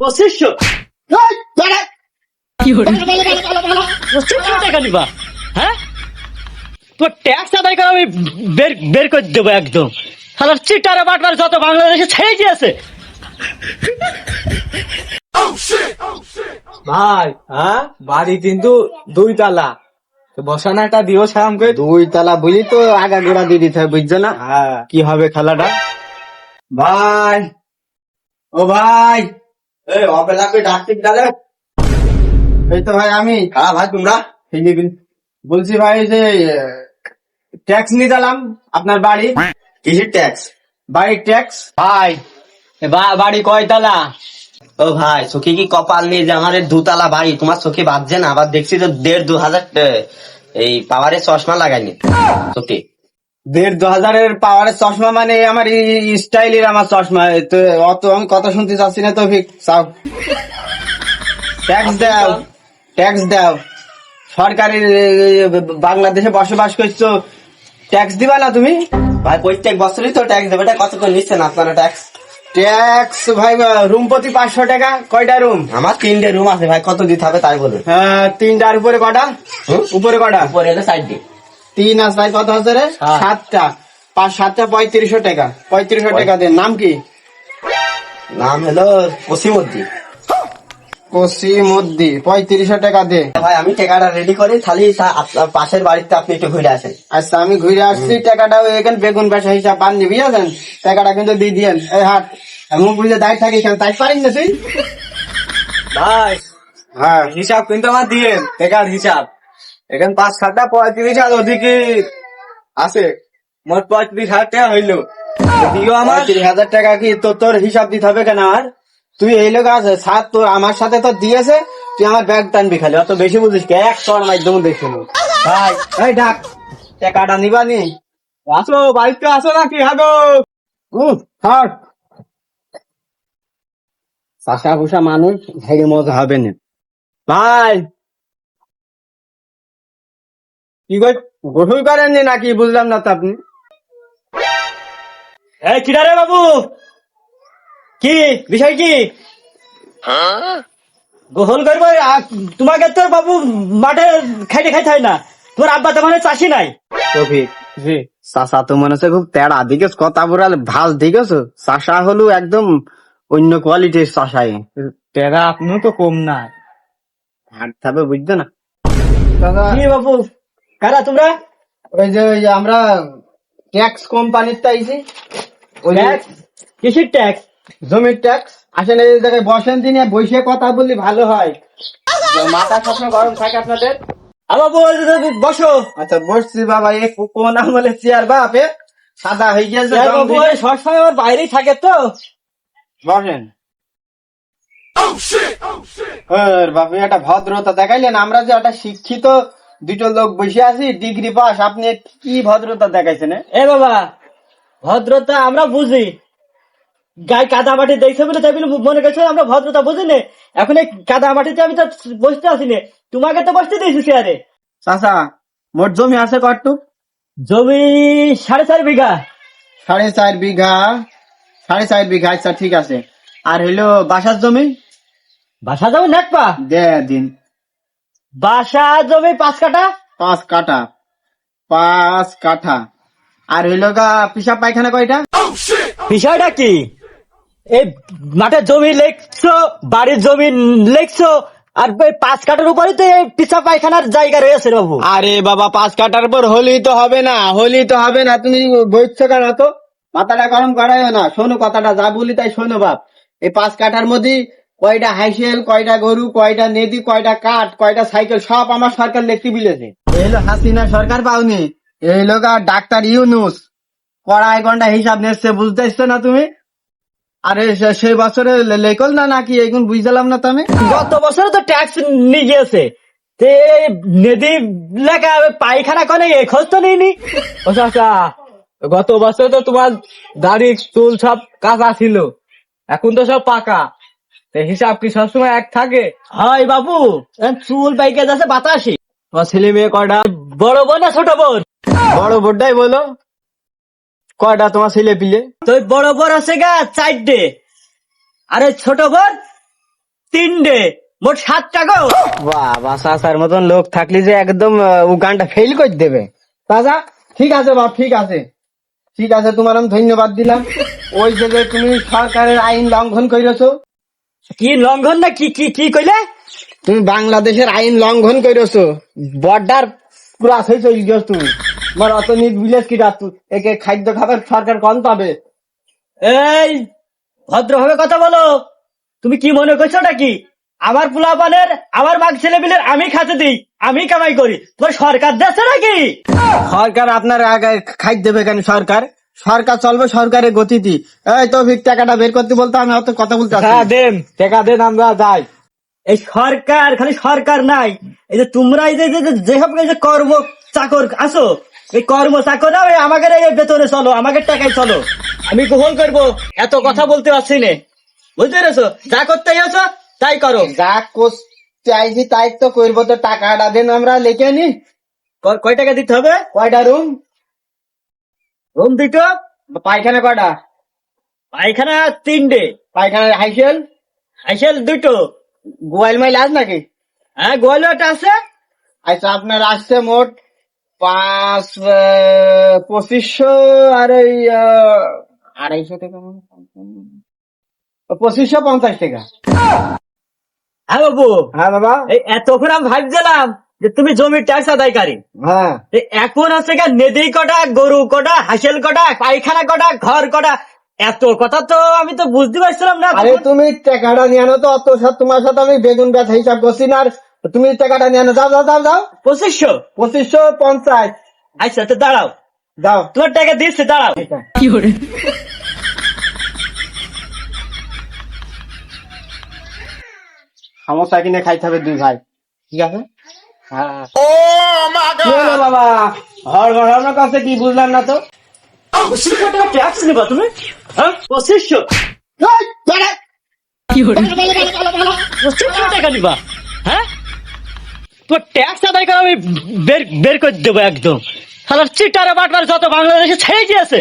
2500 টাকা নিবা? হ্যাঁ, তোর ট্যাক্স আদায় করে আমি বের বের করে দেবো একদম। শালার চিটারে বাটবার যত বাংলাদেশে ছেড়ে গিয়েছে। ভাই হ্যাঁ, বাড়ি কিন্তু 2 তালা, বসানাটা দিও সাম করে। 2 তালা বুঝলি তো আগা গোড়া দিয়ে দিতে হবে, বুঝছো না? হ্যাঁ কি হবে খেলাটা? ভাই, ও ভাই, এই অবেলাকে ডাকতে গেলে। এই তো ভাই আমি। হ্যাঁ ভাই তোমরা বলছি ভাই যে ট্যাক্স নিয়ে গেলাম আপনার বাড়ি, কিসের ট্যাক্স? বাড়ির ট্যাক্স। ভাই বাড়ি কয়তলা? ও ভাই সখী কি কপাল নিয়ে যে আমার 2 তালা বাড়ি, তোমার চোখে বাজছে না? আবার দেখছি তো 1,500-2,000 এই পাওয়ারের চশমা লাগাইনি চোখে। 1,500-2,000 পাওয়ারের চশমা মানে আমার স্টাইলের আমার চশমা। তো অত আমি কথা শুনতে চাচ্ছি না তো। চাও ট্যাক্স দাও, ট্যাক্স দাও। সরকারি বাংলাদেশে বসবাস করছো, ট্যাক্স দিবা না তুমি? ভাই প্রত্যেক বছরই তো ট্যাক্স দেবে, এটা কত করে নিচ্ছেন আপনারা ট্যাক্স? ট্যাক্স ভাই রুম প্রতি 500 টাকা। কয়টা রুম? আমার 3টে রুম আছে ভাই, কত দিতে হবে তাই বলুন। হ্যাঁ, 3টার উপরে কটা? উপরে কটা? উপরে এলে 4টে। 3 আর 4 কত হচ্ছে রে? 7টা। 5-7টা 3500 টাকা। 3500 টাকা দেন। নাম কি? নাম হলো কসিমউদ্দিন। কসিমউদ্দিন। 3500 টাকা দে। ভাই আমি টাকাটা রেডি করি, খালি আপনার পাশের বাড়িতে আপনি একটু ঘুরে আসেন। আচ্ছা আমি ঘুরে আসছি, টাকাটা এখানে বেগুন বেচা হিসাব বান্ধি বুঝেছেন? টাকাটা কিন্তু দিয়ে দিয়েন। এই হাট এমন বুঝে দায়িত্ব থাকি, এখানে তাই পারিস না তুই? ভাই হ্যাঁ, হিসাব কিন্তু আমার দিয়ে টাকার হিসাব। এখানে 5-7টা 35,000 ওদিকে আছে, মোট 35,000 টাকা হইলো। দিও আমার 35,000 টাকা কি তোর হিসাব দিতে হবে কেন? আর তুই এই লোক আছে সাত, তোর আমার সাথে তো দিয়েছে, তুই আমার ব্যাগ টানবি খালি। অত বেশি বুঝিস কে? 100 মাধ্যমে দেখে নো ভাই। এই ডাক, টাকাটা নিবানি? আসো, বাড়িতে আসো নাকি? হাগো থাক, চাষা ভুষা মানুষ হেগে মজা হবে না ভাই। কি গোসল করেননি নাকি? বুঝলাম না তো আপনি। এই চিটারে বাবু, কি বিষয় কি? গোসল করবো? তোমাকে তো বাবু মাঠে খাইতে খাইতে হয় না? তোমার আব্বা তো মানে চাষি নাই? রফিক, জি। চাষা তো মনে হচ্ছে খুব তেড়া দিকেছ, কথা বলালে ভাল দিকেছ। চাষা হলো একদম অন্য কোয়ালিটির চাষাই। টাকা আপনিও তো কম না। হাঁটতে হবে, বুঝছো না? কি বাবু, কারা তোমরা? ওই যে আমরা ট্যাক্স কোম্পানির তাইছি। ওই যে ট্যাক্স? কিসের ট্যাক্স? জমির ট্যাক্স। আসেন এই জায়গায় বসেন, দিন বসে কথা বললে ভালো হয়। মাথা সবসময় গরম থাকে আপনাদের। বাবু বসো। আচ্ছা বসছি বাবা। কোন আমলে চেয়ার বাপে সাদা হয়ে গেছে। বাবু সবসময় আমার বাইরেই থাকে তো। বসেন। বাপু একটা ভদ্রতা দেখাইলেন। আমরা যে একটা শিক্ষিত দুটো লোক বসে আছি, ডিগ্রি পাস, আপনি কি ভদ্রতা দেখাইছেন? এ বাবা, ভদ্রতা আমরা বুঝি। গায়ে কাদা মাটি দেখছে বলে তাই বলে মনে করছো আমরা ভদ্রতা বুঝি না? এখন এই কাদা মাটিতে আমি তো বসতে আসি না, তোমাকে তো বসতে দিয়েছি চেয়ারে। চাচা মোট জমি আছে কটুক? জমি 4.5 বিঘা। 4.5 বিঘা। 4.5 বিঘা, আচ্ছা ঠিক আছে। আর হইলো বাসার জমি? বাসা জমি নাকপা? দে দিন। বাসা জমি 5 কাঠা। 5 কাঠা। 5 কাঠা। আর হইলো গা পিসাব পায়খানা কয়টা? বিষয়টা কি? এই মাঠের জমি লেখছো, বাড়ির জমি লেখছো, আর 5 কাঠার উপরে তো এই পিছা পায়খানার জায়গা রয়েছে বাবু। আরে বাবা, 5 কাঠার পর হলেই তো হবে না, হলেই তো হবে না। তুমি বইছো কেন? তো মাথাটা গরম করাইও না। শোনো কথাটা, যা বলি তাই শোনো বাপ। এই 5 কাঠার মধ্যে কয়টা হাইসেল, কয়টা গরু, কয়টা নেদি, কয়টা কাঠ, কয়টা সাইকেল, সব আমার সরকার লিখতে বিলেছে। এই হলো হাসিনা সরকার পাওনি। এই লোক আর ডাক্তার ইউনুস কড়াই ঘন্টা হিসাব নিচ্ছে, বুঝতেছো না তুমি? আরে সেই বছরে লেখল না নাকি? এখন বুঝলাম না তুমি। গত বছর তো ট্যাক্স নিয়ে গিয়েছে, তে নদী লেখা পায়খানা কোনে খোঁজ তো নিইনি। ও চাচা, গত বছর তো তোমার দাড়ি চুল সব কাঁচা ছিল, এখন তো সব পাকা। হিসাব কি সবসময় এক থাকে? হয় বাবু, চুল পাইকে যাচ্ছে বাতাসি। তোমার ছেলে মেয়ে কয়টা? বড় বোন না ছোট বোন? বড় বোনটাই বলো। কয়টা তোমার ছেলে পিলে? তো বড় বোন আছে গা 4টে, আরে ছোট বোন তিনটে, মোট 7টা গো। বাবা চাচার মতন লোক থাকলে যে একদম ও গানটা ফেল করে দেবে। চাচা ঠিক আছে বাপ, ঠিক আছে, ঠিক আছে, তোমার আমি ধন্যবাদ দিলাম। ওই যে যে তুমি সরকারের আইন লঙ্ঘন করেছো, কি লঙ্ঘন না কি কি কি কইলে? তুমি বাংলাদেশের আইন লঙ্ঘন করেছো, বর্ডার ক্রস হয়ে চলে গেছো তুমি। তোমার অত নিট বিলেজ কি রাত একে খাদ্য খাবার সরকার কম পাবে। এই ভদ্রভাবে কথা বলো। তুমি কি মনে করছো নাকি আমার পোলাপানের আমার মাগ ছেলে বিলের আমি খাতে দিই, আমি কামাই করি, তোমার সরকার দিচ্ছে নাকি? সরকার আপনার আগে খাইতে দেবে কেন? সরকার সরকার চলবে সরকারের গতিতে। এই তো টাকাটা বের করতে বলতো, আমি অত কথা বলতে আসি না। দেন টাকা দেন, আমরা যাই। এই সরকার খালি সরকার নাই, এই যে তোমরা এই যে যেসব এই যে কর্ম চাকর আছো, এই কর্ম চাকর না আমাকে এই বেতনে চলো, আমাকে টাকায় চলো। আমি গ্রহণ করবো, এত কথা বলতে পারছি না, বুঝতে পেরেছো? যা করতে আছো তাই করো। যা চাইছি তাই তো করবো, তো টাকাটা দেন আমরা লিখে নি। কয় টাকা দিতে হবে? কয়টা রুম? রুম দুটো। পায়খানা কয়টা? পায়খানা 3টে। পায়খানা হাইসেল হাইসেল 2টো। গোয়াল মাইল আছে নাকি? হ্যাঁ গোয়াল একটা আছে। আচ্ছা আপনার আসছে মোট 2500 আর ওই 250 টাকা, 2550 টাকা। হ্যাঁ বাবু, হ্যাঁ বাবা। এই এতক্ষণ আমি ভাবছিলাম যে তুমি জমির ট্যাক্স আদায়কারী, হ্যাঁ এখন হচ্ছে গা নেদি কটা, গরু কটা, হাসেল কটা, পায়খানা কটা, ঘর কটা, এত কথা তো আমি তো বুঝতে পারছিলাম না। আরে তুমি টাকাটা নিয়ে আনো তো, অত সাথে তোমার সাথে আমি বেগুন গাছ হিসাব করছি না। আর তুমি টাকাটা নিয়ে আনো, যাও যাও যাও যাও। 2500। 2550 আচ্ছা তো দাঁড়াও, দাও। তোমার টাকা দিচ্ছি, দাঁড়াও। সমস্যা কিনে খাইতে হবে দুই ভাই, ঠিক আছে? হ্যাঁ কি হলো বাবা, হর ঘর আপনার কাছে কি বুঝলাম না তো। 2500 টাকা ট্যাক্স নেবা তুমি? হ্যাঁ 2500? এই, দাঁড়া। 2500 টাকা নিবা? হ্যাঁ তোমার ট্যাক্স আদায় করে আমি বের করে দেবো একদম। শালা চিটারে বাটবার যত বাংলাদেশে ছেড়ে গিয়েছে।